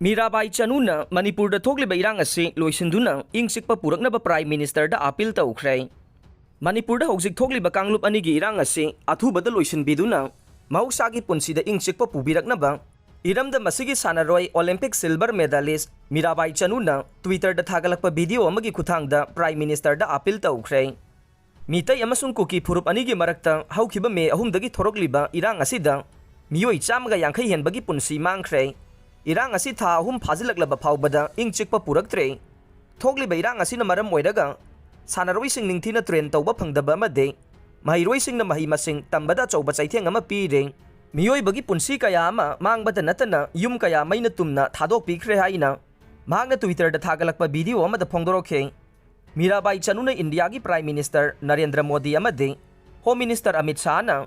मीराबाई चनूना मणिपुर थोक्लिब इरांग असे लोइसिंदुना इंग सिक्पा पुरकनब प्राइम मिनिस्टर दा अपील तौख्रे। मणिपुर हौजिक थोक्लिब कांगलुप अनिगी इरांग असे अथुबद लोइसिनबिदुना महौसागी पुंसीदा इंग सिक्पा पुबिरकनब इरमद मसिगी सानारोय ओलंपिक सिल्वर मेडलिस्ट मीराबाई चनूना ट्विटर दा थागलकपा वीडियो अमगी खुथांगदा प्राइम मिनिस्टर दा अपील तौख्रे। मीतै अमसुंग कुकी फुरुप अनिगी मरक्ता हौखिबा मे अहुमदगी थोरकलिबा इरांग असिदा मियोई चामगा यांखै हेनबगी पुंसी मांगख्रे। इरांग असी था अहुम फाजिलकलब फाउबदा इंग चिकपा पुरक्त्रे। थोक्लिब इरांग असिना मरम ओइरगा सानारोइसिंग निंगथिना ट्रेन तौबा फंगदबा अमदे महिरोइसिंगना मही मसिंग तंबदा चौबा चैथेंग अमा पीरे। मियोइबगी पुंसी कया अमा मांगबदा नतना युम कया मैना तुमना थादोकपिख्रे हाइना मांगना ट्विटरदा थागलकपा वीडियो अमदा फोंदोरखे। मीराबाई चनूना इंडिया की प्राइम मिनिस्टर नरेंद्र मोदी अमदे होम मिनिस्टर अमित शाहना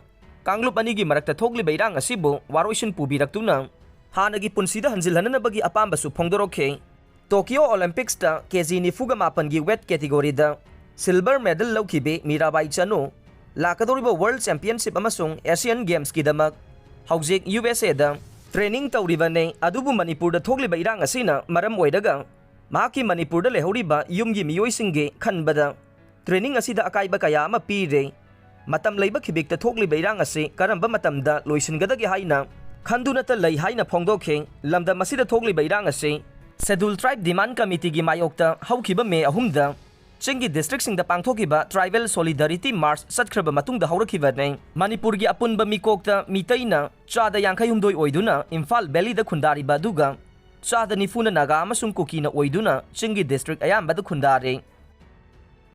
कांगलुप अनिगी मरक्ता थोक्लिब इरांग असिबु वारोइसिन पुबिरक्तुना हानगी पुंसीदा हंजिलहननबगी अपांबसु फोंदोरखे। टोक्यो ओलंपिक्सता केजी 94 की वेट कैटेगोरीदा सिल्वर मेडल लौखिबे मीराबाई चनू लाकदोरिबा वर्ल्ड चैंपियनशिप अमसुंग एशियन गेम्स की दमक हौजिक यूएसए दा ट्रेनिंग तौरिबने अदुबु मणिपुर थोक्लिब इरांग असिना मरम ओइरगा माकी मणिपुर लेहौरिबा युमगी मियोइसिंगे खनबदा ट्रेनिंग असिदा अकाइबा कया अमा पीरे। मतम लैबा खिबिकता थोक्लिब इरांग असे करंबा मतमदा लोइसिनगदगे हाइना खंदुनता लई हाइना फोंदोखे। लमदा मसिदा थोक्लिब इरांग असे शेड्यूल ट्राइब डिमांड कमिटी की मायोक्ता हौखिबा मे अहुमदा चिंगी डिस्ट्रिक्ट सिंगदा पांगथोखिबा ट्राइबल सॉलिडारिटी मार्च सटख्रबा मतुंगदा हौरखिबने। मणिपुर की अपुनबा मिकोक्ता मितैना चादा यांखै हुमदोय ओइदुना इम्फाल वैलीदा खुंदारिबा दुगा चादा निफुना नागा अमसुंग कुकीना ओइदुना चिंगी डिस्ट्रिक्ट अयाम्बदा खुंदारे।